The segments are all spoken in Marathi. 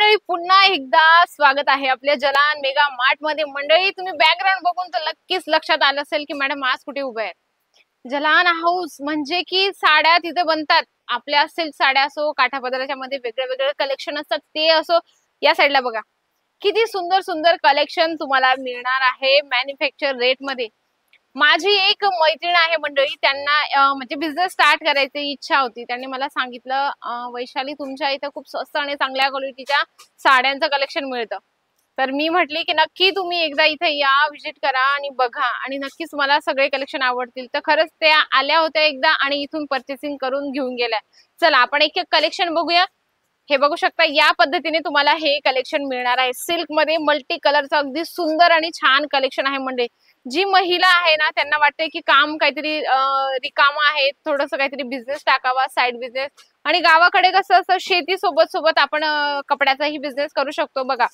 मंडळी पुन्हा एकदा स्वागत आहे आपल्या जलान मेगा मार्ट मध्ये। मंडळी तुम्ही बॅकग्राऊंड बघून तर नक्कीच लक्षात आलं असेल की मॅडम आज कुठे उभे आहेत। जलान हाऊस म्हणजे की साड्या तिथे बनतात। आपल्या सिल्क साड्या असो, काठापदराच्या मध्ये वेगळे वेगळे कलेक्शन असतात ते असो। या साईडला बघा किती सुंदर सुंदर कलेक्शन तुम्हाला मिळणार आहे मॅन्युफॅक्चर रेट मध्ये। माझी एक मैत्रीण आहे मंडळी, त्यांना म्हणजे बिझनेस स्टार्ट करायची इच्छा होती। त्यांनी मला सांगितलं वैशाली तुमच्या इथे खूप स्वस्त आणि चांगल्या क्वालिटीच्या साड्यांचं कलेक्शन मिळतं। तर मी म्हटली की नक्की तुम्ही एकदा इथे या, व्हिजिट करा आणि बघा आणि नक्कीच मला सगळे कलेक्शन आवडतील। तर खरंच त्या आल्या होत्या एकदा आणि इथून परचेसिंग करून घेऊन गेल्या। चला आपण एक एक कलेक्शन बघूया। हे बघू शकता या पद्धतीने तुम्हाला हे कलेक्शन मिळणार आहे। सिल्क मध्ये मल्टी कलरचं अगदी सुंदर आणि छान कलेक्शन आहे। म्हणजे जी महिला आहे ना त्यांना वाटते की काम काहीतरी रिकाम आहे, थोडंसं काहीतरी बिझनेस टाकावा, साइड बिझनेस। आणि गावाकडे कसं असतं शेती सोबत सोबत आपण कपड्याचाही बिझनेस करू शकतो। बघा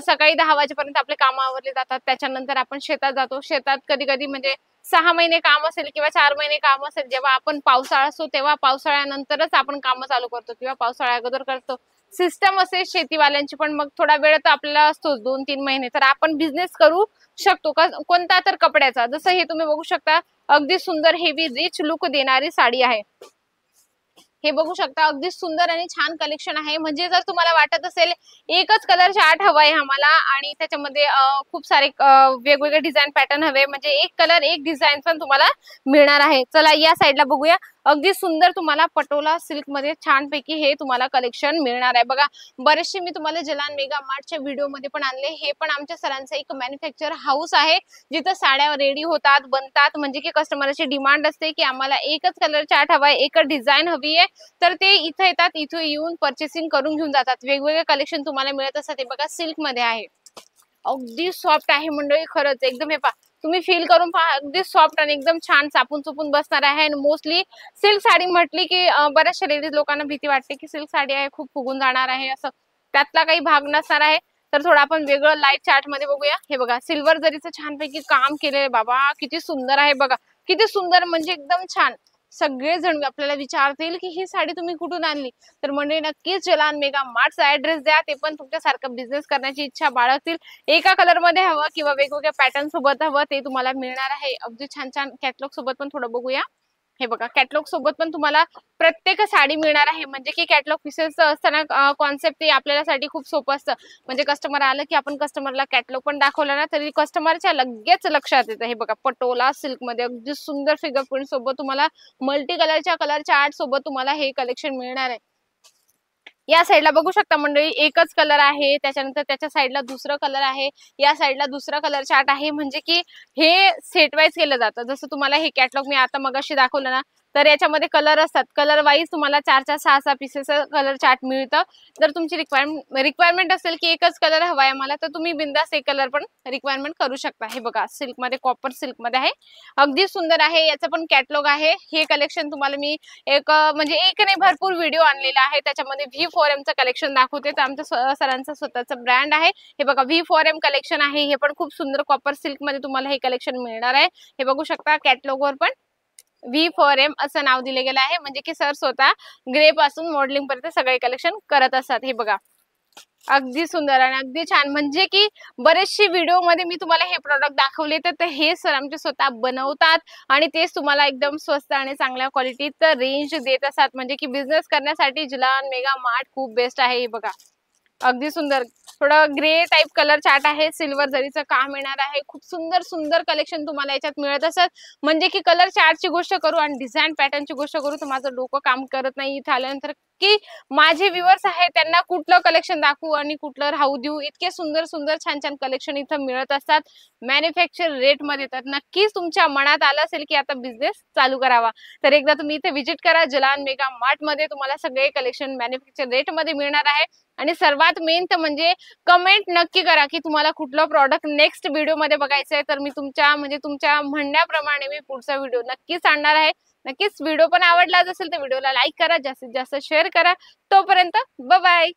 सकाळी 10 वाजेपर्यंत आपले काम आवरले जातात, त्याच्यानंतर आपण शेतात जातो। शेतात कधी कधी म्हणजे 6 महिने काम असेल किंवा 4 महिने काम असेल, जेव्हा आपण पावसाळा असतो तेव्हा पावसाळ्यानंतरच आपण काम चालू करतो किंवा पावसाळ्या अगोदर करतो। सिस्टम असे शेतीवाल्यांची, पण मग थोडा वेळ तर आपल्याला असतोच 2-3 महिने। तर आपण बिझनेस करू शकतो का कोणता, तर कपड्याचा। जसं हे तुम्ही बघू शकता अगदी सुंदर हेवी रिच लुक देणारी साडी आहे। हे बघू शकता अगदी सुंदर आणि छान कलेक्शन आहे। म्हणजे जर तुम्हाला वाटत असेल एकच कलर चार्ट हवा आहे आम्हाला आणि त्याच्यामध्ये खूप सारे वेगवेगळे डिझाइन पॅटर्न हवे, म्हणजे एक कलर एक डिझाइन पण तुम्हाला मिळणार आहे। चला या साईडला बघूया। अगदी सुंदर तुम्हाला पटोला सिल्क मध्ये छानपैकी हे तुम्हाला कलेक्शन मिळणार आहे। बघा बरेचसे मी तुम्हाला जलान मेगा मार्टच्या व्हिडिओ मध्ये पण आणले। हे पण आमच्या सरांचं एक मॅन्युफॅक्चर हाऊस आहे जिथं साड्या रेडी होतात, बनतात। म्हणजे की कस्टमरची डिमांड असते की आम्हाला एकच कलर चार्ट हवा आहे, एकच डिझाइन हवी आहे, तर ते इथे येतात, इथे येऊन परचेसिंग करून घेऊन जातात। वेगवेगळे कलेक्शन तुम्हाला मिळत असतात। हे बघा सिल्क मध्ये आहे, अगदी सॉफ्ट आहे मंडळी, खरंच एकदम। हे पहा तुम्ही फील करून पहा, अगदी सॉफ्ट आणि एकदम छान चापून चुपून बसणार आहे। आणि मोस्टली सिल्क साडी म्हटली की बऱ्याचशा लेडीज लोकांना भीती वाटते की सिल्क साडी आहे खूप फुगून जाणार आहे, असं त्यातला काही भाग नसणार आहे। तर थोडं आपण वेगळं लाईट चार्ट मध्ये बघूया। हे बघा सिल्वर जरीचं छानपैकी काम केलेलं, बाबा किती सुंदर आहे बघा, किती सुंदर, म्हणजे एकदम छान। सगळेजण आपल्याला विचारतील की ही साडी तुम्ही कुठून आणली, तर म्हणजे नक्कीच जलान मेगा मार्टचा ऍड्रेस द्या। ते पण तुमच्यासारखा बिझनेस करण्याची इच्छा बाळगतील। एका कलर मध्ये हवं किंवा वेगवेगळ्या पॅटर्न सोबत हवं ते तुम्हाला मिळणार आहे। अगदी छान छान कॅटलॉग सोबत पण थोडं बघूया। हे बघा कॅटलॉग सोबत पण तुम्हाला प्रत्येक साडी मिळणार आहे। म्हणजे की कॅटलॉग पीसेस असताना कॉन्सेप्ट आपल्यासाठी खूप सोपं असतं। म्हणजे कस्टमर आलं की आपण कस्टमरला कॅटलॉग पण दाखवलं ना तरी कस्टमरच्या लगेच लक्षात येतं। हे बघा पटोला सिल्क मध्ये अगदी सुंदर फिगर प्रिंट सोबत तुम्हाला मल्टी कलरच्या कलर चार्ट सोबत तुम्हाला हे कलेक्शन मिळणार आहे। या साईडला बघू शकता मंडळी एकच कलर आहे, त्याच्यानंतर त्याच्या साईडला दुसरं कलर आहे, या साईडला दुसरा कलर चार्ट आहे। म्हणजे की हे सेट वाईज केलं जातं। जसं तुम्हाला हे कॅटलॉग मी आता मगाशी दाखवलं ना, तर याच्यामध्ये कलर असतात, कलर वाईज तुम्हाला 4-4, 6-6 पीसेस कलर चार्ट मिळतं। जर तुमची रिक्वायरमेंट असेल की एकच कलर हवाय आम्हाला, तर तुम्ही बिंदास एक कलर पण रिक्वायरमेंट करू शकता। हे बघा सिल्क मध्ये, कॉपर सिल्क मध्ये आहे, अगदी सुंदर आहे। याचं पण कॅटलॉग आहे। हे कलेक्शन तुम्हाला मी एक म्हणजे एक नाही भरपूर व्हिडिओ आणलेला आहे, त्याच्यामध्ये V4M चं कलेक्शन दाखवते। तर आमच्या सरांचं स्वतःचं ब्रँड आहे। हे बघा V4M कलेक्शन आहे, हे पण खूप सुंदर कॉपर सिल्क मध्ये तुम्हाला हे कलेक्शन मिळणार आहे। हे बघू शकता कॅटलॉग वर पण V4M असं नाव दिले गेलं आहे। म्हणजे की सर स्वतः ग्रे पासून मॉडेलिंग पर्यंत सगळे कलेक्शन करत असतात। हे बघा अगदी सुंदर आणि अगदी छान। म्हणजे की बरेचसे व्हिडिओ मध्ये मी तुम्हाला हे प्रोडक्ट दाखवले, तर हे सर आमचे स्वतः बनवतात आणि तेच तुम्हाला एकदम स्वस्त आणि चांगल्या क्वालिटीत रेंज देत असतात। म्हणजे की बिझनेस करण्यासाठी जलान मेगा मार्ट खूप बेस्ट आहे। हे बघा अगदी सुंदर, थोडं ग्रे टाइप कलर चार्ट आहे, सिल्वर जरीचं काम येणार आहे। खूप सुंदर सुंदर कलेक्शन तुम्हाला याच्यात मिळत असत। म्हणजे की कलर चार्टची गोष्ट करू आणि डिझाइन पॅटर्नची गोष्ट करू तर माझं डोकं काम करत नाही इथे आल्यानंतर की माझे व्ह्युअर्स आहेत त्यांना कुठलं कलेक्शन दाखवू आणि कुठलं राहू देऊ। इतके सुंदर सुंदर छान छान कलेक्शन इथं मिळत असतात मॅन्युफॅक्चर रेट मध्ये। तर नक्कीच तुमच्या मनात आलं असेल की आता बिझनेस चालू करावा, तर एकदा तुम्ही इथे व्हिजिट करा। जलान मेगा मार्ट मध्ये तुम्हाला सगळे कलेक्शन मॅन्युफॅक्चर रेट मध्ये मिळणार आहे। आणि सर्वात मेन तर म्हणजे कमेंट नक्की करा की तुम्हाला कुठलं प्रॉडक्ट नेक्स्ट व्हिडिओ मध्ये बघायचंय, तर मी तुमच्या म्हणण्याप्रमाणे मी पुढचा व्हिडिओ नक्कीच आणणार आहे। नक्कीच व्हिडिओ पण आवडलाच असेल तर व्हिडिओला लाईक करा, जास्तीत जास्त शेअर करा। तोपर्यंत बाय बाय।